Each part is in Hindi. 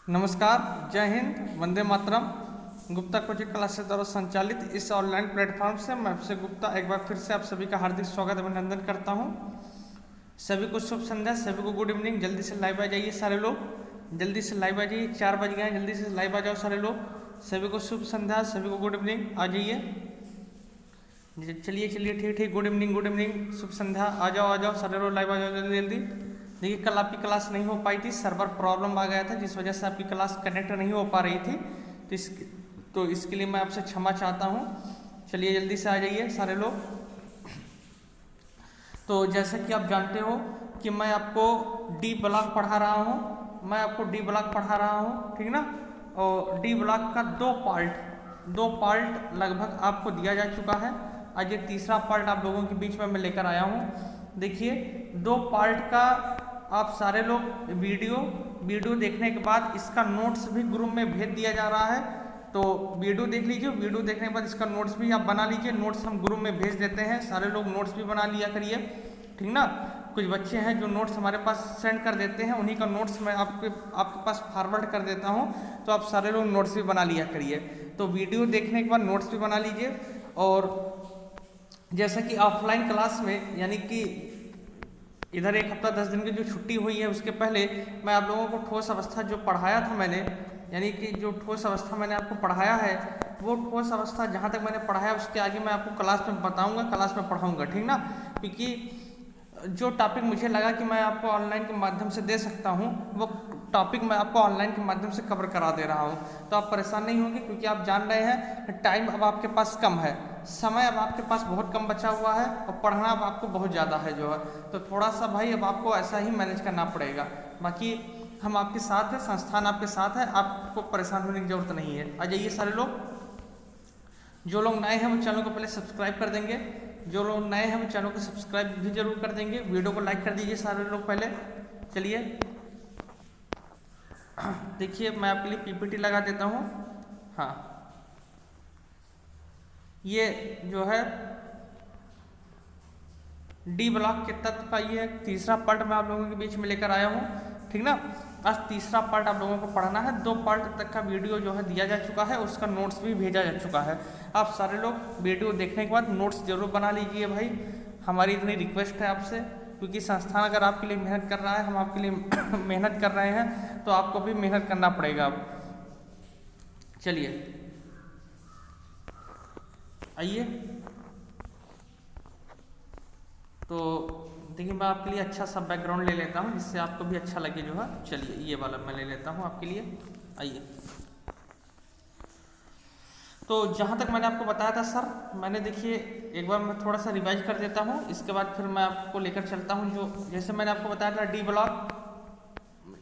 नमस्कार, जय हिंद, वंदे मातरम। गुप्ता कोचिंग क्लासेस द्वारा संचालित इस ऑनलाइन प्लेटफॉर्म से मैं आपसे गुप्ता एक बार फिर से आप सभी का हार्दिक स्वागत अभिनंदन करता हूं। सभी को शुभ संध्या, सभी को गुड इवनिंग। जल्दी से लाइव आ जाइए सारे लोग, जल्दी से लाइव आ जाइए। 4 बज गए हैं, जल्दी से लाइव आ जाओ सारे लोग। सभी को शुभ संध्या, सभी को गुड इवनिंग। आ जाइए, चलिए चलिए, ठीक ठीक, गुड इवनिंग, शुभ संध्या। आ जाओ सारे लोग, लाइव आ जाओ जल्दी जल्दी। देखिए, कल आपकी क्लास नहीं हो पाई थी, सर्वर प्रॉब्लम आ गया था जिस वजह से आपकी क्लास कनेक्ट नहीं हो पा रही थी। तो इसके लिए मैं आपसे क्षमा चाहता हूँ। चलिए जल्दी से आ जाइए सारे लोग। तो जैसा कि आप जानते हो कि मैं आपको डी ब्लॉक पढ़ा रहा हूँ, ठीक ना। और डी ब्लॉक का दो पार्ट लगभग आपको दिया जा चुका है। आज ये तीसरा पार्ट आप लोगों के बीच में मैं लेकर आया हूँ। देखिए, 2 पार्ट का आप सारे लोग वीडियो देखने के बाद इसका नोट्स भी ग्रुप में भेज दिया जा रहा है। तो वीडियो देख लीजिए, वीडियो देखने के बाद इसका नोट्स भी आप बना लीजिए। नोट्स हम ग्रुप में भेज देते हैं, सारे लोग नोट्स भी बना लिया करिए, ठीक ना। कुछ बच्चे हैं जो नोट्स हमारे पास सेंड कर देते हैं, उन्हीं का नोट्स मैं आपके पास फॉरवर्ड कर देता हूं। तो आप सारे लोग नोट्स भी बना लिया करिए। तो वीडियो देखने के बाद नोट्स भी बना लीजिए। और जैसा कि ऑफलाइन क्लास में, यानी कि इधर 1 हफ्ता 10 दिन की जो छुट्टी हुई है, उसके पहले मैं आप लोगों को ठोस अवस्था जो पढ़ाया था मैंने, यानी कि जो ठोस अवस्था मैंने आपको पढ़ाया है, वो ठोस अवस्था जहाँ तक मैंने पढ़ाया उसके आगे मैं आपको क्लास में बताऊंगा, क्लास में पढ़ाऊंगा, ठीक ना। क्योंकि जो टॉपिक मुझे लगा कि मैं आपको ऑनलाइन के माध्यम से दे सकता हूँ, वो टॉपिक मैं आपको ऑनलाइन के माध्यम से कवर करा दे रहा हूँ। तो आप परेशान नहीं होंगे, क्योंकि आप जान रहे हैं टाइम अब आपके पास कम है, समय अब आपके पास बहुत कम बचा हुआ है, और पढ़ना अब आपको बहुत ज़्यादा है जो है। तो थोड़ा सा भाई अब आपको ऐसा ही मैनेज करना पड़ेगा। बाकी हम आपके साथ हैं, संस्थान आपके साथ है, आपको परेशान होने की जरूरत नहीं है। आ जाइए सारे लोग। जो लोग नए हैं वो चैनल को पहले सब्सक्राइब कर देंगे, जो लोग नए हैं वो चैनल को सब्सक्राइब भी जरूर कर देंगे। वीडियो को लाइक कर दीजिए सारे लोग पहले। चलिए, देखिए मैं आपके लिए पीपीटी लगा देता हूँ। हाँ, ये जो है डी ब्लॉक के तत्व का ये तीसरा पार्ट मैं आप लोगों के बीच में लेकर आया हूँ, ठीक ना। आज तीसरा पार्ट आप लोगों को पढ़ना है। 2 पार्ट तक का वीडियो जो है दिया जा चुका है, उसका नोट्स भी भेजा जा चुका है। आप सारे लोग वीडियो देखने के बाद नोट्स जरूर बना लीजिए भाई, हमारी इतनी रिक्वेस्ट है आपसे। क्योंकि संस्थान अगर आपके लिए मेहनत कर रहा है, हम आपके लिए मेहनत कर रहे हैं, तो आपको भी मेहनत करना पड़ेगा अब। चलिए आइए। तो देखिए, मैं आपके लिए अच्छा सा बैकग्राउंड ले लेता हूँ जिससे आपको भी अच्छा लगे जो है। चलिए, ये वाला मैं ले लेता हूँ आपके लिए। आइए। तो जहाँ तक मैंने आपको बताया था सर, मैंने देखिए एक बार मैं थोड़ा सा रिवाइज कर देता हूँ, इसके बाद फिर मैं आपको लेकर चलता हूँ। जो जैसे मैंने आपको बताया था, डी ब्लॉक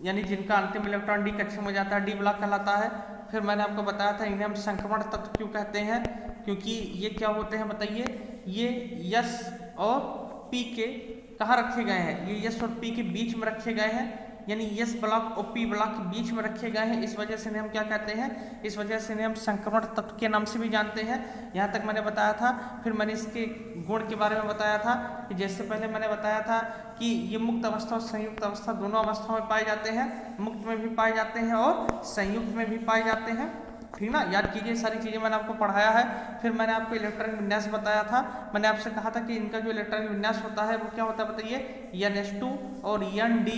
यानी जिनका अंतिम इलेक्ट्रॉन डी कक्षा में जाता है, डी ब्लॉक कहलाता है। फिर मैंने आपको बताया था इन्हें हम संक्रमण तत्व क्यों कहते हैं, क्योंकि ये क्या होते हैं बताइए। ये यस और पी के कहाँ रखे गए हैं, ये यस और पी के बीच में रखे गए हैं, यानी यस ब्लॉक और पी ब्लॉक के बीच में रखे गए हैं। इस वजह से इन्हें हम क्या कहते हैं, इस वजह से इन्हें हम संक्रमण तत्व के नाम से भी जानते हैं। यहाँ तक मैंने बताया था। फिर मैंने इसके गुण के बारे में बताया था कि जैसे पहले मैंने बताया था कि ये मुक्त अवस्था और संयुक्त अवस्था दोनों अवस्थाओं में पाए जाते हैं। मुक्त में भी पाए जाते हैं और संयुक्त में भी पाए जाते हैं, ठीक ना। याद कीजिए, सारी चीज़ें मैंने आपको पढ़ाया है। फिर मैंने आपको इलेक्ट्रॉनिक विन्यास बताया था। मैंने आपसे कहा था कि इनका जो इलेक्ट्रॉनिक विन्यास होता है वो क्या होता है बताइए। N2 और Nd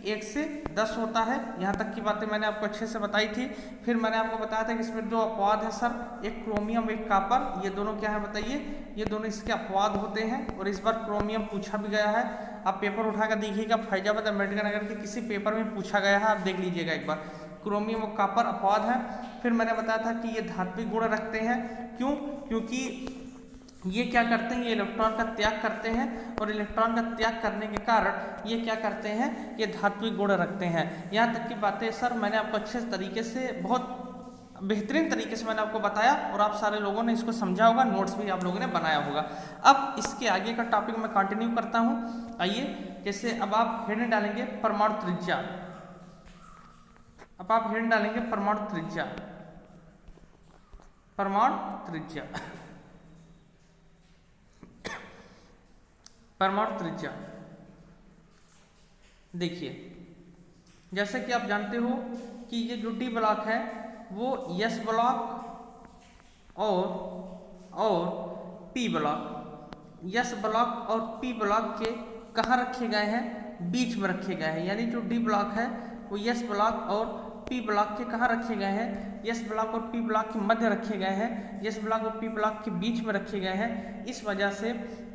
1 से 10 होता है। यहाँ तक की बातें मैंने आपको अच्छे से बताई थी। फिर मैंने आपको बताया था कि इसमें 2 अपवाद है सर, एक क्रोमियम एक कॉपर। ये दोनों क्या है बताइए, ये दोनों इसके अपवाद होते हैं। और इस बार क्रोमियम पूछा भी गया है। आप पेपर उठाकर देखिएगा, फैजाबाद अम्बेडकर नगर के किसी पेपर में पूछा गया है, आप देख लीजिएगा एक बार। क्रोमियम और कॉपर अपवाद है। फिर मैंने बताया था कि ये धात्विक गुण रखते हैं। क्यों? क्योंकि ये क्या करते हैं, ये इलेक्ट्रॉन का त्याग करते हैं, और इलेक्ट्रॉन का त्याग करने के कारण ये क्या करते हैं, ये धात्विक गुण रखते हैं। यहाँ तक की बातें सर मैंने आपको अच्छे तरीके से, बहुत बेहतरीन तरीके से मैंने आपको बताया, और आप सारे लोगों ने इसको समझा होगा, नोट्स भी आप लोगों ने बनाया होगा। अब इसके आगे का टॉपिक मैं कंटिन्यू करता हूँ। आइए, जैसे अब आप हेडिंग डालेंगे परमाणु त्रिज्या। अब आप हेडिंग डालेंगे परमाणु त्रिज्या, परमाणु त्रिज्या, परमाणु त्रिज्या। देखिए, जैसे कि आप जानते हो कि ये जो डी ब्लॉक है वो एस ब्लॉक और पी ब्लॉक, एस ब्लॉक और पी ब्लॉक के कहाँ रखे गए हैं, बीच में रखे गए हैं। यानी जो डी ब्लॉक है वो एस ब्लॉक और पी ब्लॉक के कहाँ रखे गए हैं, एस ब्लॉक और पी ब्लॉक के मध्य रखे गए हैं, एस ब्लॉक और पी ब्लॉक के बीच में रखे गए हैं। इस वजह से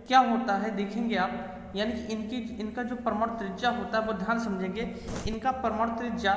क्या होता है देखेंगे आप, यानी कि इनका जो परमाणु त्रिज्या होता है वो ध्यान समझेंगे, इनका परमाणु त्रिज्या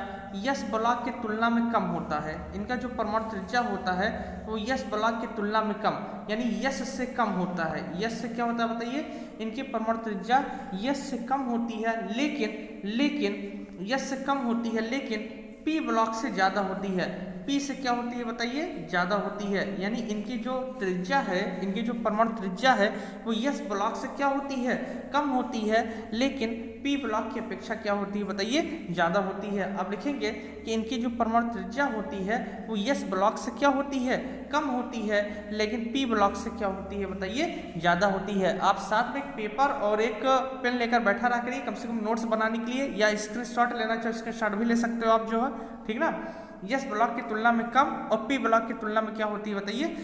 एस ब्लॉक की तुलना में कम होता है। इनका जो परमाणु त्रिज्या होता है वो एस ब्लॉक की तुलना में कम, यानी एस से कम होता है। एस से क्या होता है बताइए, इनकी परमाणु त्रिज्या एस से कम होती है, लेकिन एस से कम होती है लेकिन पी ब्लॉक से ज़्यादा होती है। पी से क्या होती है बताइए, ज़्यादा होती है। यानी इनकी जो त्रिज्या है, इनकी जो परमाणु त्रिज्या है वो एस ब्लॉक से क्या होती है, कम होती है, लेकिन पी ब्लॉक की अपेक्षा क्या होती है बताइए, ज़्यादा होती है। अब लिखेंगे कि इनकी जो परमाणु त्रिज्या होती है वो एस ब्लॉक से क्या होती है, कम होती है, लेकिन पी ब्लॉक से क्या होती है बताइए, ज़्यादा होती है। आप साथ में एक पेपर और एक पेन लेकर बैठा रहा करिए, कम से कम नोट्स बनाने के लिए, या स्क्रीनशॉट लेना चाहे स्क्रीनशॉट भी ले सकते हो आप जो है, ठीक ना। एस ब्लॉक की तुलना में कम और पी ब्लॉक की तुलना में क्या होती है बताइए,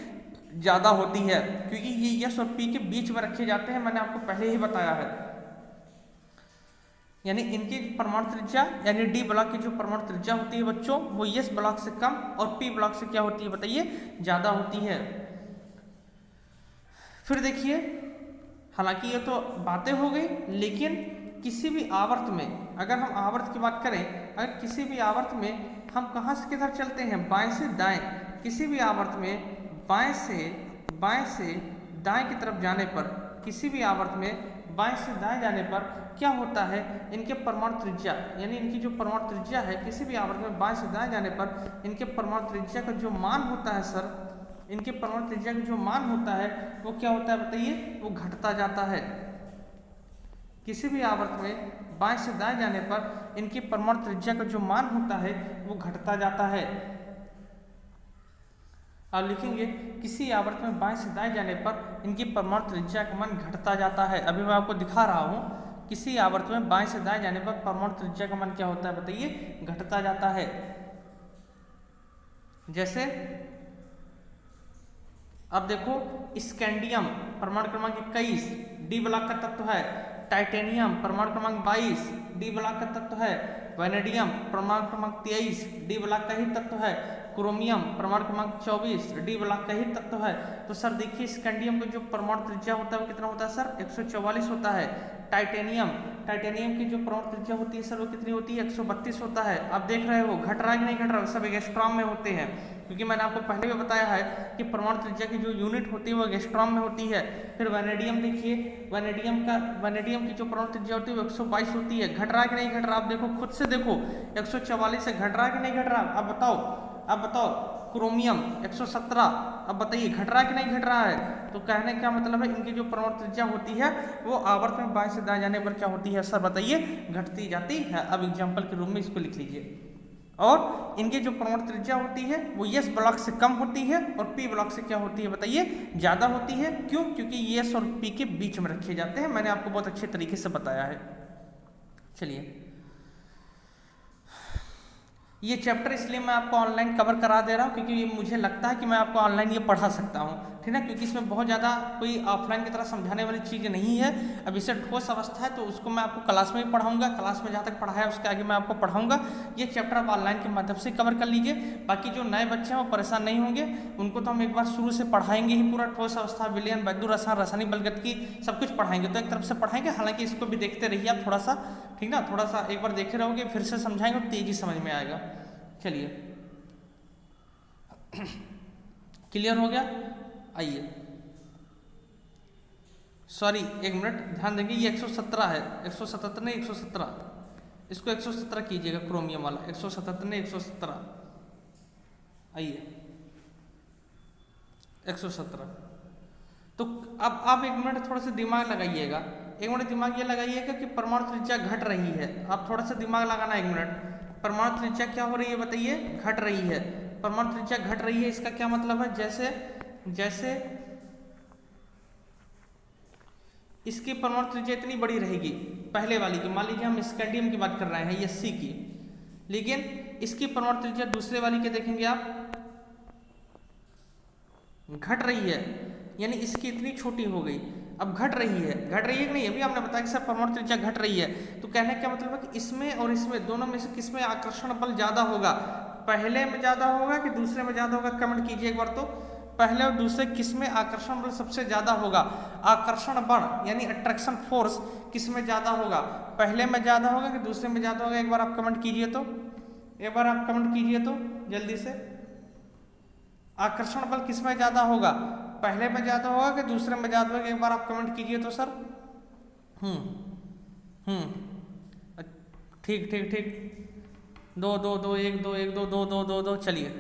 ज़्यादा होती है, क्योंकि ये एस और पी के बीच में रखे जाते हैं, मैंने आपको पहले ही बताया है। यानी इनकी परमाणु त्रिज्या यानी डी ब्लॉक की जो परमाणु त्रिज्या होती है बच्चों वो एस ब्लॉक से कम और पी ब्लॉक से क्या होती है बताइए, ज़्यादा होती है। फिर देखिए, हालांकि ये तो बातें हो गई, लेकिन किसी भी आवर्त में, अगर हम आवर्त की बात करें, अगर किसी भी आवर्त में हम कहाँ से किधर चलते हैं, बाएं से दाएं, किसी भी आवर्त में बाएं से दाएं की तरफ जाने पर, किसी भी आवर्त में बाएं से दाएं जाने पर क्या होता है, इनके परमाणु त्रिज्या यानी इनकी जो परमाणु त्रिज्या है, किसी भी आवर्त में बाएं से दाएं जाने पर इनके परमाणु त्रिज्या का जो मान होता है सर, इनके परमाणु त्रिज्या का जो मान होता है वो क्या होता है बताइए, वो घटता जाता है। किसी भी आवर्त में बाएं से दाएं जाने पर इनकी परमाणु त्रिज्या का जो मान होता है वो घटता जाता है। अब लिखेंगे किसी आवर्त में बाएं से दाएं जाने पर इनकी परमाणु त्रिज्या का मान घटता जाता है। अभी मैं आपको दिखा रहा हूं, किसी आवर्त में बाएं से दाएं जाने पर परमाणु त्रिज्या का मान क्या होता है बताइए, घटता जाता है। जैसे अब देखो, स्कैंडियम परमाणु क्रमांक 21 डी ब्लॉक का तत्व है, टाइटेनियम परमाणु क्रमांक 22 डी ब्लॉक का तत्व है, वैनेडियम परमाणु क्रमांक 23 डी ब्लॉक का ही तत्व है, क्रोमियम परमाणु क्रमांक 24 डी ब्लॉक का ही तत्व है। तो सर देखिए, स्कैंडियम का जो परमाणु त्रिज्या होता है वो कितना होता है सर, 144 होता है। टाइटेनियम की जो परमाणु त्रिज्या होती है सर वो कितनी होती है, 132 होता है। आप देख रहे हो घट रहा है कि नहीं घट रहा है, सब एंगस्ट्रॉम में होते हैं, क्योंकि मैंने आपको पहले भी बताया है कि परमाणु त्रिज्या की जो यूनिट होती है वो एंगस्ट्रॉम में होती है। फिर वैनेडियम देखिए, वैनेडियम की जो परमाणु त्रिज्या होती है वो 122 होती है। घट रहा है कि नहीं घट रहा, आप देखो, खुद से देखो, 144 से घट रहा है कि नहीं घट रहा, अब बताओ। क्रोमियम 117, अब बताइए घट रहा है कि नहीं घट रहा है। तो कहने का मतलब है इनकी जो परमाणु त्रिज्या होती है वो आवर्त में बाएं से दाएं जाने पर क्या होती है सर बताइए, घटती जाती है। अब एग्जाम्पल के रूप में इसको लिख लीजिए। और इनकी जो परमाणु त्रिज्या होती है वो एस ब्लॉक से कम होती है और पी ब्लॉक से क्या होती है बताइए, ज़्यादा होती है। क्यों, क्योंकि एस और पी के बीच में रखे जाते हैं, मैंने आपको बहुत अच्छे तरीके से बताया है। चलिए, ये चैप्टर इसलिए मैं आपको ऑनलाइन कवर करा दे रहा हूँ क्योंकि मुझे लगता है कि मैं आपको ऑनलाइन ये पढ़ा सकता हूँ, ठीक है, क्योंकि इसमें बहुत ज़्यादा कोई ऑफलाइन की तरह समझाने वाली चीज़ नहीं है। अब इसे ठोस अवस्था है तो उसको मैं आपको क्लास में भी पढ़ाऊंगा, क्लास में जहाँ तक पढ़ाया उसके आगे मैं आपको पढ़ाऊंगा। ये चैप्टर आप ऑनलाइन के माध्यम से कवर कर लीजिए। बाकी जो नए बच्चे हैं वो परेशान नहीं होंगे, उनको तो हम एक बार शुरू से पढ़ाएंगे ही, पूरा ठोस अवस्था, विलयन, वैद्युत रसायन, रासायनिक बलगतिकी सब कुछ पढ़ाएंगे। तो एक तरफ से पढ़ाएंगे, हालांकि इसको भी देखते रहिए आप थोड़ा सा, ठीक ना, थोड़ा सा एक बार देखे रहोगे, फिर से समझाएंगे तो तेजी समझ में आएगा। चलिए, क्लियर हो गया। आइए, सॉरी एक मिनट ध्यान देंगे, ये 117 है, 177 नहीं 117, इसको 117 कीजिएगा, क्रोमियम वाला 177 नहीं 117। आइए 117। तो अब आप एक मिनट थोड़ा सा दिमाग लगाइएगा, एक मिनट दिमाग ये लगाइएगा कि परमाणु त्रिज्या घट रही है। आप थोड़ा सा दिमाग लगाना एक मिनट। परमाणु त्रिज्या क्या हो रही है बताइए, घट रही है। परमाणु त्रिज्या घट रही है, इसका क्या मतलब है, जैसे इसकी परमाणु त्रिज्या इतनी बड़ी रहेगी पहले वाली की, मान लीजिए हम स्कैंडियम की बात कर रहे हैं, ये सी की, लेकिन इसकी परमाणु त्रिज्या दूसरे वाली के देखेंगे आप घट रही है, यानी इसकी इतनी छोटी हो गई, अब घट रही है कि नहीं, अभी आपने बताया कि सर परमाणु त्रिज्या घट रही है, तो कहने का मतलब है कि इसमें और इसमें दोनों में से किसमें आकर्षण बल ज्यादा होगा, पहले में ज्यादा होगा कि दूसरे में ज्यादा होगा, कमेंट कीजिए एक बार। तो पहले और दूसरे किसमें आकर्षण बल सबसे ज्यादा होगा, आकर्षण बल यानी अट्रैक्शन फोर्स किसमें ज्यादा होगा, पहले में ज्यादा होगा कि दूसरे में ज्यादा होगा, एक बार आप कमेंट कीजिए तो, एक बार आप कमेंट कीजिए तो जल्दी से। आकर्षण बल किसमें ज्यादा होगा, पहले में ज्यादा होगा कि दूसरे में ज्यादा होगा, एक बार आप कमेंट कीजिए तो सर। ठीक ठीक ठीक, 2 2 2 1 2 1 2 2 2 2 2 चलिए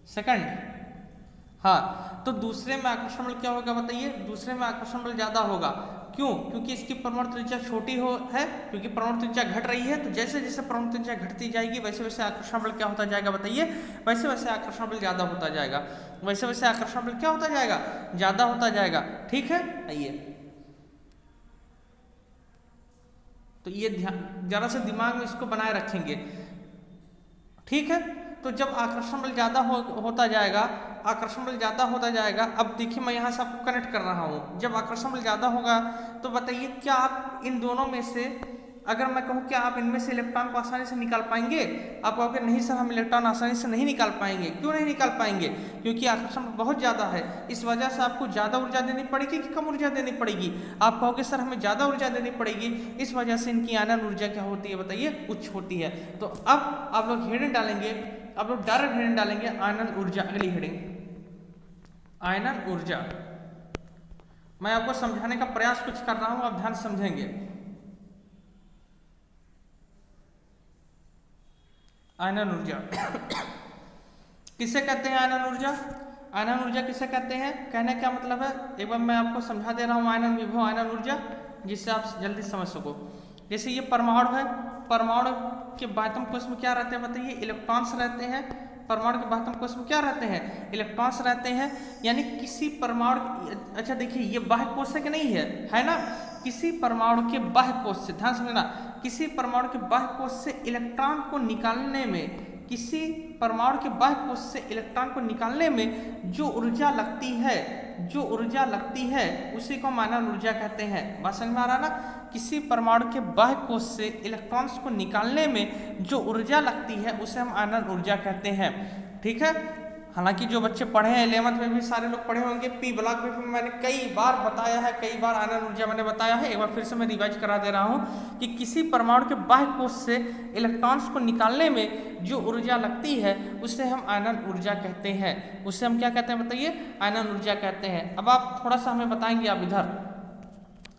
सेकंड। हाँ, तो दूसरे में आकर्षण बल क्या होगा बताइए, दूसरे में आकर्षण बल ज्यादा होगा, क्यों, क्योंकि इसकी परमाणु त्रिज्या छोटी है, क्योंकि परमाणु त्रिज्या घट रही है, तो जैसे जैसे परमाणु त्रिज्या घटती जाएगी वैसे वैसे आकर्षण बल क्या होता जाएगा बताइए, वैसे वैसे आकर्षण बल ज्यादा होता जाएगा, वैसे वैसे आकर्षण बल क्या होता जाएगा, ज्यादा होता जाएगा। ठीक है, आइए तो ये ध्यान जरा से दिमाग में इसको बनाए रखेंगे। ठीक है, तो जब आकर्षण बल ज्यादा होता जाएगा, आकर्षण बल ज्यादा होता जाएगा, अब देखिए मैं यहाँ से आपको कनेक्ट कर रहा हूँ, जब आकर्षण बल ज्यादा होगा तो बताइए क्या आप इन दोनों में से, अगर मैं कहूँ क्या आप इनमें से इलेक्ट्रॉन को आसानी से निकाल पाएंगे, आप कहोगे नहीं सर हम इलेक्ट्रॉन आसानी से नहीं निकाल पाएंगे, क्यों नहीं निकाल पाएंगे, क्योंकि आकर्षण बहुत ज्यादा है, इस वजह से आपको ज्यादा ऊर्जा देनी पड़ेगी कि कम ऊर्जा देनी पड़ेगी, आप कहोगे सर हमें ज्यादा ऊर्जा देनी पड़ेगी, इस वजह से इनकी आयनन ऊर्जा क्या होती है बताइए, उच्च होती है। तो अब आप लोग हेडिंग डालेंगे, आप लोग डायरेक्ट हेडिंग डालेंगे आयनन ऊर्जा, अगली हेडिंग आयनन ऊर्जा। मैं आपको समझाने का प्रयास कुछ कर रहा हूं, आप ध्यान समझेंगे। आयनन ऊर्जा किसे कहते हैं, आयनन ऊर्जा, आयनन ऊर्जा किसे कहते हैं, कहने का मतलब है, एक बार मैं आपको समझा दे रहा हूं आयनन विभव आयनन ऊर्जा, जिससे आप जल्दी समझ सको। जैसे ये परमाणु है, परमाणु के बाह्यतम कोश में क्या रहते हैं बताइए, इलेक्ट्रॉन्स रहते हैं, परमाणु के बाह्यतम कोश में क्या रहते हैं, इलेक्ट्रॉन्स रहते हैं, यानी किसी परमाणु, अच्छा देखिए ये बाह्य कोश है कि नहीं है ना, किसी परमाणु के बाह्य कोश से, ध्यान समझना, किसी परमाणु के बाह्य कोश से इलेक्ट्रॉन को निकालने में, किसी परमाणु के बाह्य कोश से इलेक्ट्रॉन को निकालने में जो ऊर्जा लगती है, जो ऊर्जा लगती है उसी को हम आयनन ऊर्जा कहते हैं। बात समझ में आ रहा ना, किसी परमाणु के बाह्य कोश से इलेक्ट्रॉन्स को निकालने में जो ऊर्जा लगती है उसे हम आयनन ऊर्जा कहते हैं। ठीक है, हालांकि जो बच्चे पढ़े हैं 11th में भी सारे लोग पढ़े होंगे, पी ब्लॉक में भी मैंने कई बार बताया है, कई बार आयनन ऊर्जा मैंने बताया है, एक बार फिर से मैं रिवाइज करा दे रहा हूँ कि किसी परमाणु के बाह्य कोश से इलेक्ट्रॉन्स को निकालने में जो ऊर्जा लगती है उसे हम आयनन ऊर्जा कहते हैं, उसे हम क्या कहते हैं बताइए, आयनन ऊर्जा कहते हैं। अब आप थोड़ा सा हमें बताएंगे, आप इधर,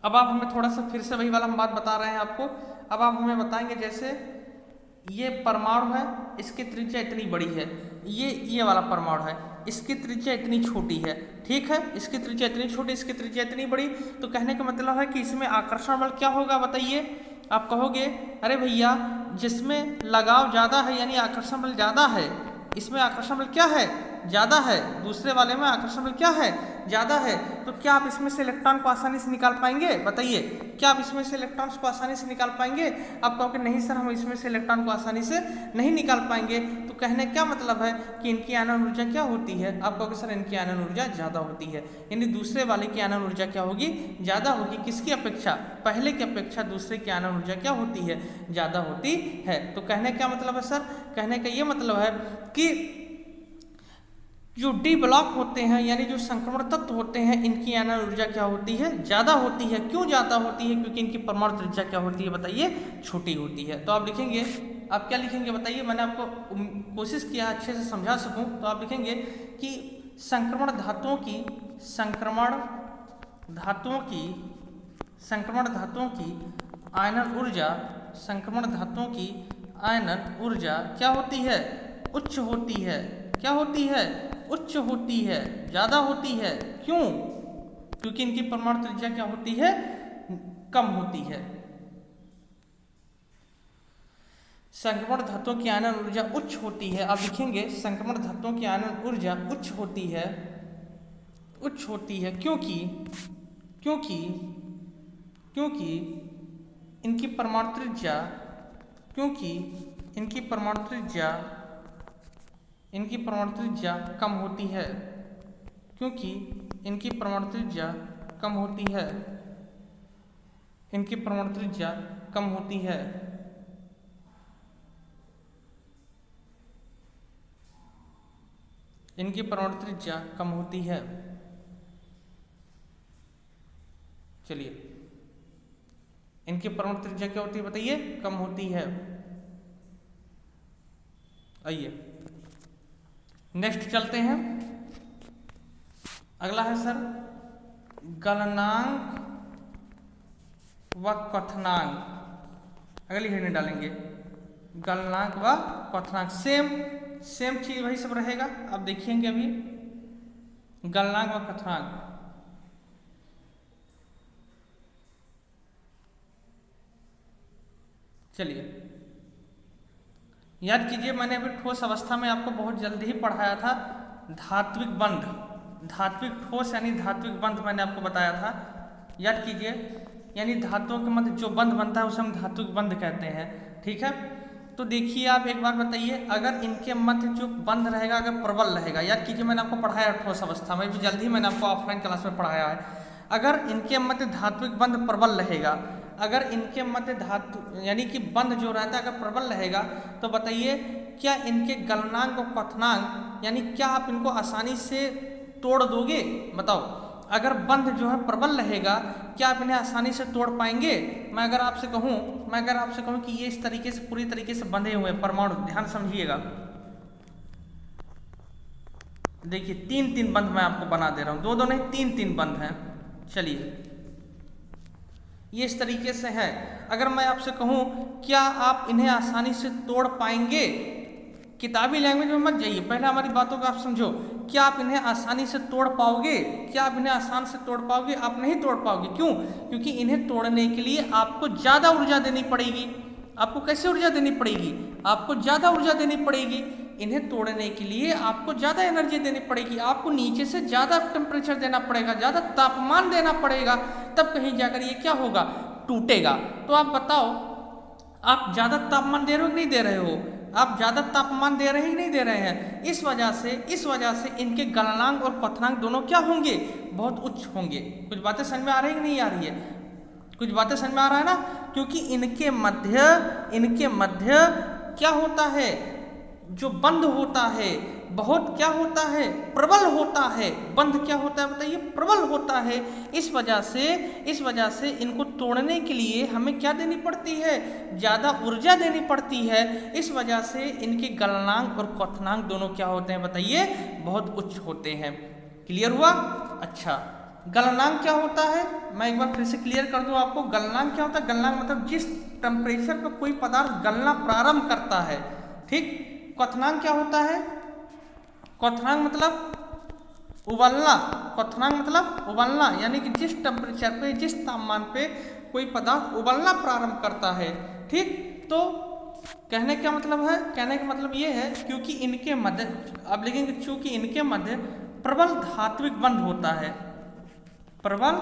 अब आप हमें थोड़ा सा फिर से वही वाला हम बात बता रहे हैं आपको, अब आप हमें बताएंगे जैसे ये परमाणु है, इसकी त्रिज्या इतनी बड़ी है, ये वाला परमाणु है, इसकी त्रिज्या इतनी छोटी है, ठीक है, इसकी त्रिज्या इतनी छोटी, इसकी त्रिज्या इतनी बड़ी, तो कहने का मतलब है कि इसमें आकर्षण बल क्या होगा बताइए। आप कहोगे अरे भैया जिसमें लगाव ज्यादा है यानी आकर्षण बल ज्यादा है, इसमें आकर्षण बल क्या है, ज्यादा है, दूसरे वाले में आकर्षण बल क्या है, ज्यादा है, तो क्या आप इसमें से इलेक्ट्रॉन को आसानी से निकाल पाएंगे बताइए, क्या आप इसमें से इलेक्ट्रॉन्स को आसानी से निकाल पाएंगे। आप कहोगे नहीं सर हम इसमें से इलेक्ट्रॉन को आसानी से नहीं निकाल पाएंगे, तो कहने क्या मतलब है कि इनकी आयनन ऊर्जा क्या होती है, आप कहोगे सर इनकी आयनन ऊर्जा ज्यादा होती है, यानी दूसरे वाले की आयनन ऊर्जा क्या होगी, ज्यादा होगी, किसकी अपेक्षा, पहले की अपेक्षा दूसरे की आयनन ऊर्जा क्या होती है, ज्यादा होती है। तो कहने क्या मतलब है सर, कहने का ये मतलब है कि जो डी ब्लॉक होते हैं यानी जो संक्रमण तत्व होते हैं इनकी आयनन ऊर्जा क्या होती है, ज्यादा होती है। क्यों ज्यादा होती है, क्योंकि इनकी परमाणु त्रिज्या क्या होती है बताइए, छोटी होती है। तो आप लिखेंगे, आप क्या लिखेंगे बताइए, मैंने आपको कोशिश किया अच्छे से समझा सकूं, तो आप लिखेंगे कि संक्रमण धातुओं की आयनन ऊर्जा, संक्रमण धातुओं की आयनन ऊर्जा क्या होती है, उच्च होती है, क्या होती है, उच्च होती है, ज्यादा होती है। क्यों, क्योंकि इनकी परमाणु त्रिज्या क्या होती है, कम होती है। संक्रमण धातुओं की आयनन ऊर्जा उच्च होती है, आप लिखेंगे संक्रमण धातुओं की आयनन ऊर्जा उच्च होती है, उच्च होती है, क्योंकि क्योंकि क्योंकि इनकी परमाणु त्रिज्या, क्योंकि इनकी परमाणु त्रिज्या कम होती है, क्योंकि इनकी परमाणु त्रिज्या कम होती है, इनकी परमाणु त्रिज्या कम होती है। इनकी परमाणु त्रिज्या कम होती है। चलिए, इनकी परमाणु त्रिज्या क्या होती है बताइए? कम होती है। आइए नेक्स्ट चलते हैं। अगला है सर गलनांक व क्वथनांक। अगली हेडिंग डालेंगे गलनांक व क्वथनांक। सेम चीज वही सब रहेगा। अब देखिएंगे अभी गलनांक व क्वथनांक। चलिए याद कीजिए, मैंने अभी ठोस अवस्था में आपको बहुत जल्दी ही पढ़ाया था धात्विक बंध। धात्विक ठोस यानी धात्विक बंध मैंने आपको बताया था, याद कीजिए। यानी धातुओं के मध्य जो बंध बनता है उसे हम धात्विक बंध कहते हैं। ठीक है, तो देखिए आप एक बार बताइए, अगर इनके मध्य जो बंध रहेगा अगर प्रबल रहेगा, याद कीजिए मैंने आपको पढ़ाया ठोस अवस्था में भी जल्दी मैंने आपको ऑफलाइन क्लास में पढ़ाया है। अगर इनके मध्य धात्विक बंध प्रबल रहेगा, अगर इनके मध्य धातु यानी कि बंध जो रहता है अगर प्रबल रहेगा, तो बताइए क्या इनके गलनांक और क्वथनांक यानी क्या आप इनको आसानी से तोड़ दोगे? बताओ, अगर बंध जो है प्रबल रहेगा क्या आप इन्हें आसानी से तोड़ पाएंगे? मैं अगर आपसे कहूं कि ये इस तरीके से पूरी तरीके से बंधे हुए परमाणु, ध्यान समझिएगा, देखिए 3-3 बंध मैं आपको बना दे रहा हूं, 2-2 नहीं 3-3 बंध हैं। चलिए ये इस तरीके से है। अगर मैं आपसे कहूं क्या आप इन्हें आसानी से तोड़ पाएंगे? किताबी लैंग्वेज में मत जाइए, पहले हमारी बातों को आप समझो। क्या आप इन्हें आसानी से तोड़ पाओगे? क्या आप इन्हें आसान से तोड़ पाओगे? आप नहीं तोड़ पाओगे। क्यों? क्योंकि इन्हें तोड़ने के लिए आपको ज्यादा ऊर्जा देनी पड़ेगी। आपको कैसे ऊर्जा देनी पड़ेगी? आपको ज्यादा ऊर्जा देनी पड़ेगी। इन्हें तोड़ने के लिए आपको ज्यादा एनर्जी देनी पड़ेगी, आपको नीचे से ज्यादा टेम्परेचर देना पड़ेगा, ज्यादा तापमान देना पड़ेगा, तब कहीं जाकर ये क्या होगा? टूटेगा। तो आप बताओ, आप ज्यादा तापमान दे रहे हो कि नहीं दे रहे हो? आप ज्यादा तापमान दे रहे ही नहीं दे रहे हैं। इस वजह से इनके गलनांक और क्वथनांक दोनों क्या होंगे? बहुत उच्च होंगे। कुछ बातें समझ में आ रही है कि नहीं आ रही है? कुछ बातें समझ में आ रहा है ना? क्योंकि इनके मध्य क्या होता है? जो बंध होता है बहुत क्या होता है? प्रबल होता है। बंध क्या होता है बताइए? प्रबल होता है। इस वजह से इनको तोड़ने के लिए हमें क्या देनी पड़ती है? ज्यादा ऊर्जा देनी पड़ती है। इस वजह से इनके गलनांक और क्वथनांक दोनों क्या होते हैं बताइए? बहुत उच्च होते हैं। क्लियर हुआ? अच्छा, गलनांक क्या होता है मैं एक बार फिर से क्लियर कर दूं आपको। गलनांक क्या होता है? गलनांक मतलब जिस टेम्परेचर पर कोई पदार्थ गलना प्रारंभ करता है। ठीक। क्वथनांक क्या होता है? क्वथनांक मतलब उबलना। क्वथनांक मतलब उबलना, यानी कि जिस टेम्परेचर पे, जिस तापमान पे कोई पदार्थ उबलना प्रारंभ करता है। ठीक। तो कहने का मतलब ये है क्योंकि इनके मध्य, अब लिखेंगे चूंकि इनके मध्य प्रबल धात्विक बंध होता है। प्रबल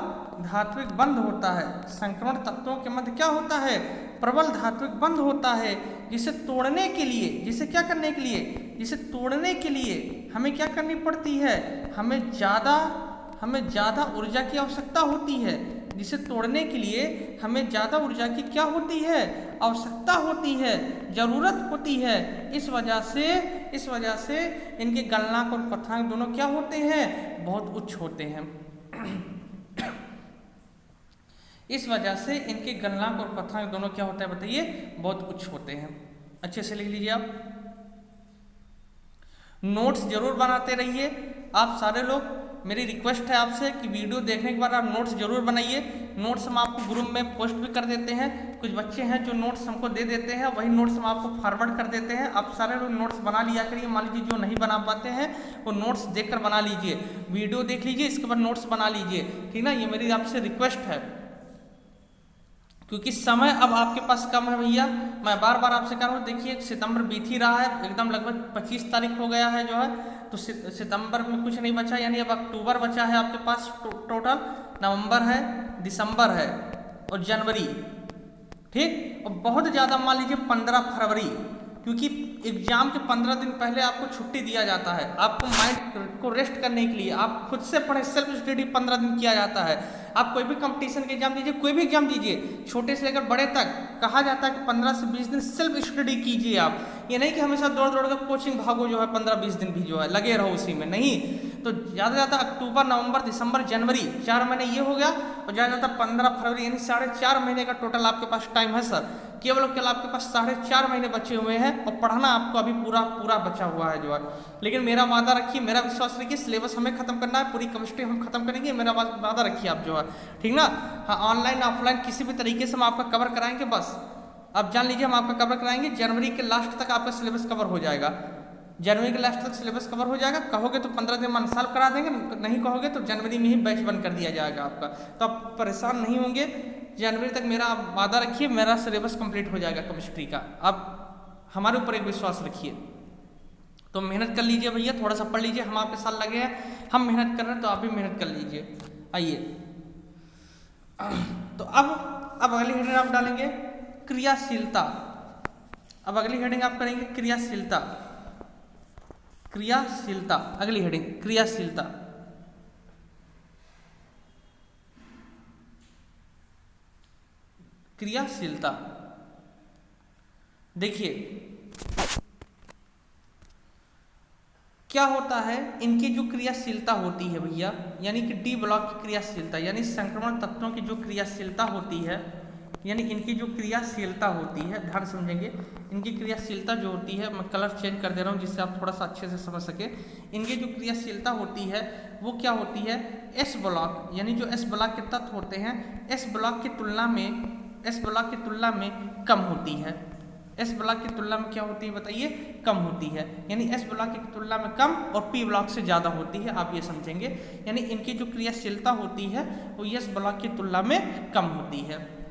धात्विक बंध होता है। संक्रमण तत्वों के मध्य क्या होता है? प्रबल धात्विक बंध होता है, जिसे तोड़ने के लिए, जिसे क्या करने के लिए, जिसे तोड़ने के लिए हमें क्या करनी पड़ती है? हमें ज्यादा ऊर्जा की आवश्यकता होती है। जिसे तोड़ने के लिए हमें ज्यादा ऊर्जा की क्या होती है? आवश्यकता होती है, जरूरत होती है। इस वजह से इनके गलनांक और क्वथनांक दोनों क्या होते हैं? बहुत उच्च होते हैं। इस वजह से इनके गलनांक और क्वथनांक दोनों क्या होता है बताइए? बहुत उच्च होते हैं। अच्छे से लिख लीजिए आप। नोट्स जरूर बनाते रहिए आप सारे लोग। मेरी रिक्वेस्ट है आपसे कि वीडियो देखने के बाद आप नोट्स जरूर बनाइए। नोट्स हम आपको ग्रुप में पोस्ट भी कर देते हैं। कुछ बच्चे हैं जो नोट्स हमको दे देते हैं, वही नोट्स हम आपको फॉरवर्ड कर देते हैं। आप सारे लोग नोट्स बना लिया करिए। मान लीजिए जो नहीं बना पाते हैं वो नोट्स देखकर बना लीजिए। वीडियो देख लीजिए, इसके बाद नोट्स बना लीजिए। ठीक ना? ये मेरी आपसे रिक्वेस्ट है, क्योंकि समय अब आपके पास कम है भैया। मैं बार बार आपसे कह रहा हूँ, देखिए सितंबर बीत ही रहा है, एकदम लगभग 25 तारीख हो गया है जो है, तो सितंबर में कुछ नहीं बचा, यानी अब अक्टूबर बचा है आपके पास टोटल। नवंबर है, दिसंबर है और जनवरी। ठीक। और बहुत ज़्यादा मान लीजिए 15 फरवरी, क्योंकि एग्जाम के 15 दिन पहले आपको छुट्टी दिया जाता है, आपको माइंड को रेस्ट करने के लिए आप खुद से पढ़े, सेल्फ स्टडी 15 दिन किया जाता है। आप कोई भी कंपटीशन के एग्जाम दीजिए, कोई भी एग्जाम दीजिए, छोटे से लेकर बड़े तक, कहा जाता है कि 15 से 20 दिन सेल्फ स्टडी कीजिए आप। ये नहीं कि हमेशा दौड़ दौड़ कर कोचिंग भागो जो है 15-20 दिन भी जो है लगे रहो उसी में, नहीं। तो ज़्यादा ज़्यादा अक्टूबर, नवंबर, दिसंबर, जनवरी 4 महीने ये हो गया, और ज़्यादा ज़्यादा 15 फरवरी, यानी 4.5 महीने का टोटल आपके पास टाइम है सर। केवल आपके पास 4.5 महीने बचे हुए हैं, और पढ़ना आपको अभी पूरा बचा हुआ है जो है। लेकिन मेरा वादा रखिए, मेरा विश्वास रखिए, सिलेबस हमें खत्म करना है, पूरी केमिस्ट्री हम खत्म करेंगे, मेरा वादा रखिए आप जो है, ठीक ना। हाँ, ऑनलाइन ऑफलाइन किसी भी तरीके से हम आपका कवर कराएंगे, बस आप जान लीजिए हम आपका कवर कराएंगे। जनवरी के लास्ट तक आपका सिलेबस कवर हो जाएगा, जनवरी के लास्ट तक सिलेबस कवर हो जाएगा। कहोगे तो 15 दिन में साल करा देंगे, नहीं कहोगे तो जनवरी में ही बैच बंद कर दिया जाएगा आपका, तो आप परेशान नहीं होंगे। जनवरी तक मेरा वादा रखिए, मेरा सिलेबस कंप्लीट हो जाएगा केमिस्ट्री का। आप हमारे ऊपर एक विश्वास रखिए, तो मेहनत कर लीजिए भैया, थोड़ा सा पढ़ लीजिए। हम आपके साथ लगे हैं, हम मेहनत कर रहे हैं, तो आप भी मेहनत कर लीजिए। आइए, तो अब अगली हेडिंग आप डालेंगे क्रियाशीलता। अब अगली हेडिंग आप करेंगे क्रियाशीलता। क्रियाशीलता, अगली हेडिंग क्रियाशीलता। क्रियाशीलता, देखिए क्या होता है, इनकी जो क्रियाशीलता होती है भैया, यानी कि डी ब्लॉक की क्रियाशीलता, यानी संक्रमण तत्वों की जो क्रियाशीलता होती है, यानी इनकी जो क्रियाशीलता होती है, ध्यान समझेंगे, इनकी क्रियाशीलता जो होती है, मैं कलर चेंज कर दे रहा हूँ जिससे आप थोड़ा सा अच्छे से समझ सके। इनकी जो क्रियाशीलता होती है वो क्या होती है, एस ब्लॉक, यानी जो एस ब्लॉक के तत्व होते हैं, एस ब्लॉक की तुलना में कम होती है। एस ब्लॉक की तुलना में क्या होती है बताइए, कम होती है, यानी एस ब्लॉक की तुलना में कम और पी ब्लॉक से ज़्यादा होती है, आप ये समझेंगे। यानी इनकी जो क्रियाशीलता होती है वो एस ब्लॉक की तुलना में कम होती है।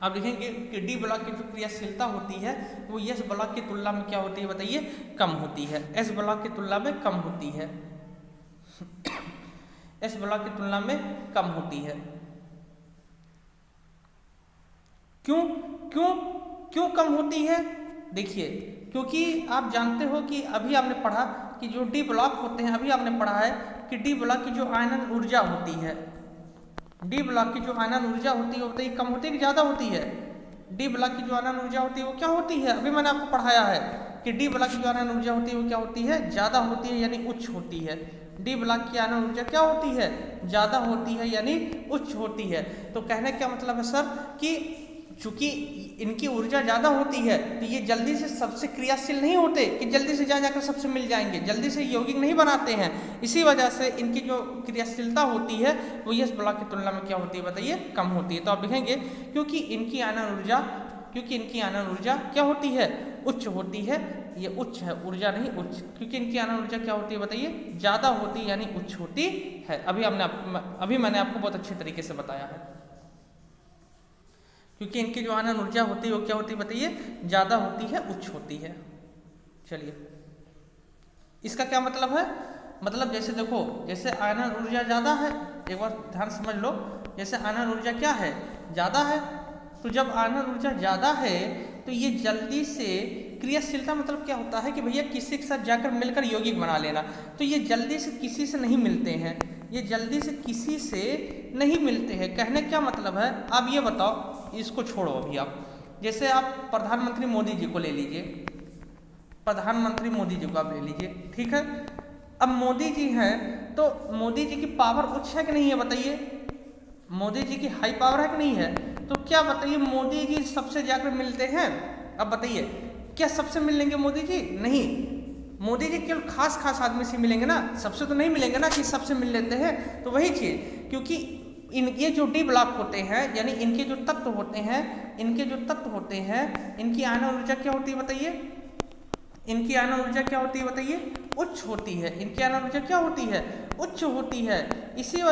आप देखेंगे कि डी ब्लॉक की जो क्रियाशीलता होती है वो एस ब्लॉक की तुलना में क्या होती है बताइए, कम होती है, एस ब्लॉक की तुलना में कम होती है, एस ब्लॉक की तुलना में कम होती है। क्यों कम होती है, देखिए क्योंकि आप जानते हो कि अभी आपने पढ़ा कि जो डी ब्लॉक होते हैं, अभी आपने पढ़ा है कि डी ब्लॉक की जो आयनन ऊर्जा होती है, डी ब्लॉक की जो आयनन ऊर्जा होती है वो बताइए कम होती है कि ज़्यादा होती है। डी ब्लॉक की जो आयनन ऊर्जा होती है वो क्या होती है, अभी मैंने आपको पढ़ाया है कि डी ब्लॉक की जो आयनन ऊर्जा होती है वो क्या होती है, ज़्यादा होती है, यानी उच्च होती है। डी ब्लॉक की आयनन ऊर्जा क्या होती है, ज़्यादा होती है, यानी उच्च होती है। तो कहने क्या मतलब है सर कि चूंकि इनकी ऊर्जा ज़्यादा होती है तो ये जल्दी से सबसे क्रियाशील नहीं होते कि जल्दी से जाकर सबसे मिल जाएंगे, जल्दी से यौगिक नहीं बनाते हैं। इसी वजह से इनकी जो क्रियाशीलता होती है वो एस ब्लॉक की तुलना में क्या होती है बताइए, कम होती है। तो आप देखेंगे क्योंकि इनकी आयनन ऊर्जा क्या होती है, उच्च होती है, ये उच्च है, ऊर्जा नहीं उच्च, क्योंकि इनकी आयनन ऊर्जा क्या होती है बताइए, ज़्यादा होती है, यानी उच्च होती है। अभी मैंने आपको बहुत अच्छे तरीके से बताया है, क्योंकि इनकी जो आयनन ऊर्जा होती है वो क्या होती है बताइए, ज़्यादा होती है, उच्च होती है। चलिए इसका क्या मतलब है, मतलब जैसे देखो, जैसे आयनन ऊर्जा ज़्यादा है, एक बार ध्यान समझ लो, जैसे आयनन ऊर्जा क्या है, ज़्यादा है, तो जब आयनन ऊर्जा ज़्यादा है तो ये जल्दी से क्रियाशीलता मतलब क्या होता है कि भैया किसी के साथ जाकर मिलकर यौगिक बना लेना, तो ये जल्दी से किसी से नहीं मिलते हैं, ये जल्दी से किसी से नहीं मिलते हैं। कहने क्या मतलब है, आप ये बताओ, इसको छोड़ो अभी आप, जैसे आप प्रधानमंत्री मोदी जी को ले लीजिए, प्रधानमंत्री मोदी जी को आप ले लीजिए, ठीक है। अब मोदी जी हैं तो मोदी जी की पावर उच्च है कि नहीं है बताइए, मोदी जी की हाई पावर है कि नहीं है, तो क्या बताइए मोदी जी सबसे जाकर मिलते हैं, अब बताइए क्या सबसे मिल लेंगे मोदी जी, नहीं, मोदी जी केवल खास आदमी से मिलेंगे ना, सबसे तो नहीं मिलेंगे ना कि सबसे मिल लेते हैं। तो वही चीज़, क्योंकि ये जो डी ब्लॉक होते हैं, यानी इनके जो तत्व होते हैं, इनकी आयनन ऊर्जा क्या होती है बताइए, इनकी आयनन ऊर्जा क्या होती है बताइए, उच्च होती है, इनकी आयनन ऊर्जा क्या होती है, उच्च होती है। इसी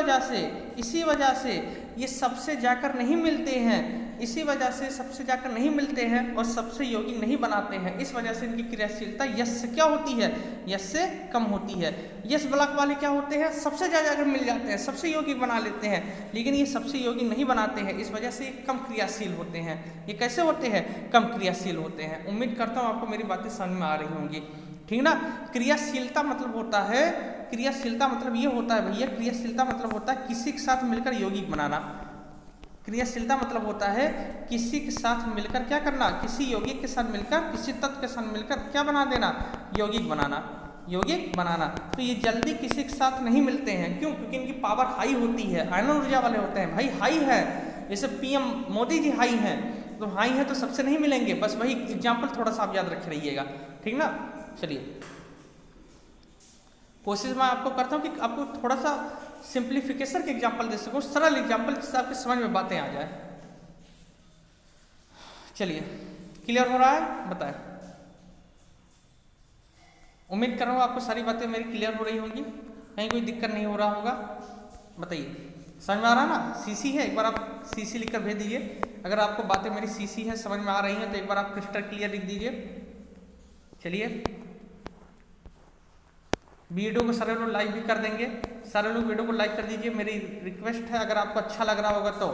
वजह से ये सबसे जाकर नहीं मिलते हैं, इसी वजह से सबसे जाकर नहीं मिलते हैं और सबसे यौगिक नहीं बनाते हैं। इस वजह से इनकी क्रियाशीलता यस से क्या होती है, यस से कम होती है। यस ब्लॉक वाले क्या होते हैं, सबसे ज़्यादा अगर मिल जाते हैं सबसे यौगिक बना लेते हैं, लेकिन ये सबसे यौगिक नहीं बनाते हैं। इस वजह से ये कम क्रियाशील होते हैं। ये कैसे होते हैं, कम क्रियाशील होते हैं। उम्मीद करता हूँ आपको मेरी बातें समझ में आ रही होंगी, ठीक ना। क्रियाशीलता मतलब होता है, क्रियाशीलता मतलब ये होता है भैया, क्रियाशीलता मतलब होता है किसी के साथ मिलकर यौगिक बनाना। क्रियाशीलता मतलब होता है किसी के साथ मिलकर क्या करना, किसी यौगिक के साथ मिलकर, किसी तत्व के साथ मिलकर क्या बना देना, यौगिक बनाना, यौगिक बनाना। तो ये जल्दी किसी के साथ नहीं मिलते हैं, क्यों, क्योंकि इनकी पावर हाई होती है, आयन ऊर्जा वाले होते हैं भाई, हाई है। जैसे पीएम मोदी जी हाई हैं, तो हाई है तो सबसे नहीं मिलेंगे। बस वही एग्जाम्पल थोड़ा सा आप याद रखे रहिएगा, ठीक ना। चलिए कोशिश मैं आपको करता हूँ कि आपको थोड़ा सा सिंप्लीफिकेशन के एग्जाम्पल दे सकूँ, सरल एग्जाम्पल जिससे आपके समझ में बातें आ जाए। चलिए क्लियर हो रहा है, बताएं। उम्मीद कर रहा हूँ आपको सारी बातें मेरी क्लियर हो रही होंगी, कहीं कोई दिक्कत नहीं हो रहा होगा, बताइए। समझ में आ रहा है ना, सीसी है, एक बार आप सीसी लिखकर भेज दीजिए। अगर आपको बातें मेरी सीसी है, समझ में आ रही हैं, तो एक बार आप क्रिस्टल क्लियर लिख दीजिए। चलिए वीडियो को सारे लोग लाइक भी कर देंगे, सारे लोग वीडियो को लाइक कर दीजिए, मेरी रिक्वेस्ट है। अगर आपको अच्छा लग रहा होगा तो,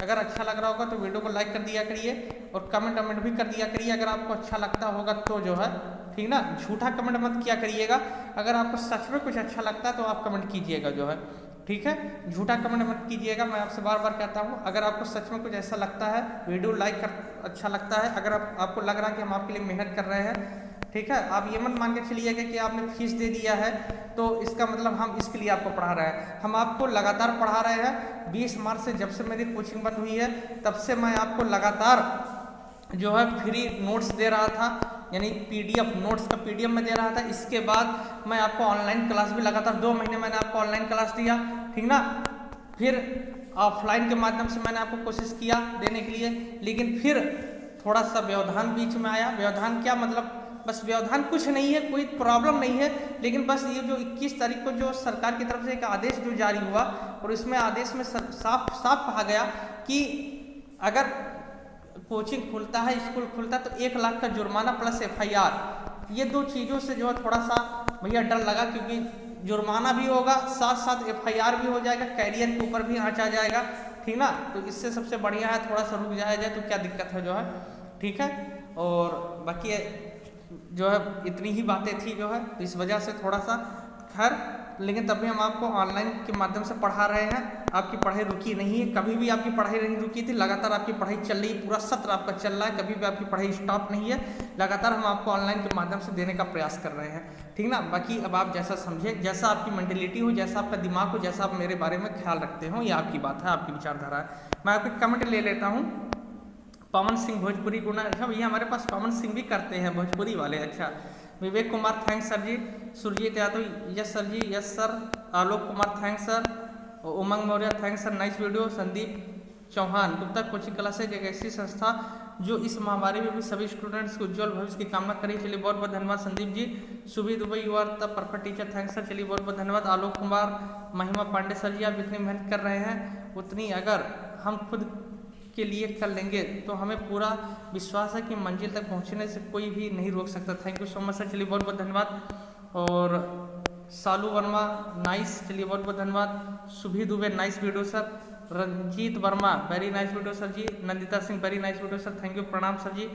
अगर अच्छा लग रहा होगा तो वीडियो को लाइक कर दिया करिए और कमेंट भी कर दिया करिए अगर आपको अच्छा लगता होगा तो, जो है, ठीक ना। झूठा कमेंट मत किया करिएगा, अगर आपको सच में कुछ अच्छा लगता है तो आप कमेंट कीजिएगा, जो है, ठीक है। झूठा कमेंट मत कीजिएगा, मैं आपसे बार बार कहता हूँ। अगर आपको सच में कुछ ऐसा लगता है, वीडियो लाइक कर अच्छा लगता है, अगर आपको लग रहा है कि हम आपके लिए मेहनत कर रहे हैं, ठीक है, आप ये मत मान के चलिएगा कि आपने फीस दे दिया है तो इसका मतलब हम इसके लिए आपको पढ़ा रहे हैं। हम आपको लगातार पढ़ा रहे हैं। 20 मार्च से जब से मेरी कोचिंग बंद हुई है तब से मैं आपको लगातार जो है फ्री नोट्स दे रहा था, यानी पीडीएफ नोट्स का पीडीएफ में दे रहा था। इसके बाद मैं आपको ऑनलाइन क्लास भी लगातार 2 महीने मैंने आपको ऑनलाइन क्लास दिया, ठीक ना। फिर ऑफलाइन के माध्यम से मैंने आपको कोशिश किया देने के लिए, लेकिन फिर थोड़ा सा व्यवधान बीच में आया। व्यवधान क्या मतलब, बस व्यवधान कुछ नहीं है, कोई प्रॉब्लम नहीं है, लेकिन बस ये जो 21 तारीख को जो सरकार की तरफ से एक आदेश जो जारी हुआ, और इसमें आदेश में साफ साफ कहा गया कि अगर कोचिंग खुलता है, स्कूल खुलता है, तो 1 लाख का जुर्माना प्लस FIR। ये 2 चीज़ों से जो है थोड़ा सा भैया डर लगा, क्योंकि जुर्माना भी होगा, साथ साथ FIR भी हो जाएगा, कैरियर के ऊपर भी आँच आ जाएगा, ठीक ना। तो इससे सबसे बढ़िया है थोड़ा सा रुक जाया जाए, तो क्या दिक्कत है, जो है, ठीक है। और बाकी जो है इतनी ही बातें थी, जो है, तो इस वजह से थोड़ा सा खैर, लेकिन तब भी हम आपको ऑनलाइन के माध्यम से पढ़ा रहे हैं। आपकी पढ़ाई रुकी नहीं है, कभी भी आपकी पढ़ाई नहीं रुकी थी, लगातार आपकी पढ़ाई चल रही, पूरा सत्र आपका चल रहा है, कभी भी आपकी पढ़ाई स्टॉप नहीं है, लगातार हम आपको ऑनलाइन के माध्यम से देने का प्रयास कर रहे हैं, ठीक ना। बाकी अब आप जैसा समझे, जैसा आपकी मेंटेलिटी हो, जैसा आपका दिमाग हो, जैसा आप मेरे बारे में ख्याल रखते हो, ये आपकी बात है, आपकी विचारधारा है। मैं आपके कमेंट ले लेता हूँ। पवन सिंह भोजपुरी गुना, अच्छा भैया हमारे पास पवन सिंह भी करते हैं भोजपुरी वाले, अच्छा। Vivek Kumar thanks sir ji. Surjeet Yadav yes sir ji, yes sir. Alok Kumar thanks sir. Umang Maurya thanks sir, nice video. Sandeep Chauhan Gupta coaching classes एक ऐसी संस्था जो इस महामारी में भी सभी स्टूडेंट्स को उज्जवल भविष्य की कामना करें। चलिए बहुत बहुत धन्यवाद Sandeep ji. Subi Dubey you are the perfect teacher, thanks sir. चलिए बहुत बहुत धन्यवाद। आलोक कुमार, महिमा पांडे सर जी, आप इतनी मेहनत कर रहे हैं, उतनी अगर हम खुद के लिए कर लेंगे तो हमें पूरा विश्वास है कि मंजिल तक पहुंचने से कोई भी नहीं रोक सकता। Thank you so much sir. चलिए बहुत बहुत धन्यवाद। और सालू वर्मा नाइस, चलिए बहुत बहुत धन्यवाद। Subhi Dubey nice video sir. Ranjeet Verma very nice video sir ji. Nandita Singh very nice video sir, thank you, प्रणाम सर जी।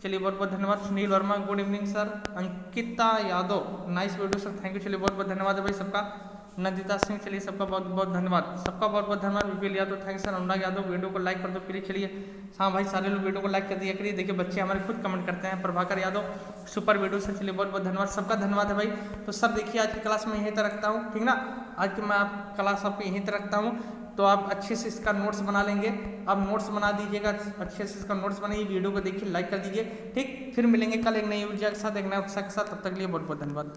चलिए बहुत बहुत धन्यवाद। Sunil Verma good evening sir. Ankita Yadav nice video sir, thank you. चलिए बहुत बहुत धन्यवाद है भाई सबका। नंदिता सिंह, चलिए सबका बहुत बहुत धन्यवाद, सबका बहुत बहुत धन्यवाद। विपिल Yadav thanks sir. Anurag Yadav video को लाइक कर दो प्लीज। चलिए हाँ भाई सारे लोग वीडियो को लाइक कर दिया करिए, देखिए बच्चे हमारे खुद कमेंट करते हैं। Prabhakar Yadav super video sir, चलिए बहुत बहुत धन्यवाद, सबका धन्यवाद है भाई। तो सर देखिए आज की क्लास में यहीं तक रखता हूँ, ठीक ना। आज की मैं आप क्लास आपको यहीं तक रखता हूँ, तो आप अच्छे से इसका नोट्स बना लेंगे। आप नोट्स बना दीजिएगा, अच्छे से इसका नोट्स बनाइए, वीडियो को देखिए, लाइक कर दीजिए, ठीक। फिर मिलेंगे कल एक नई ऊर्जा के साथ, एक नए उत्साह के साथ, तब तक के लिए बहुत बहुत धन्यवाद।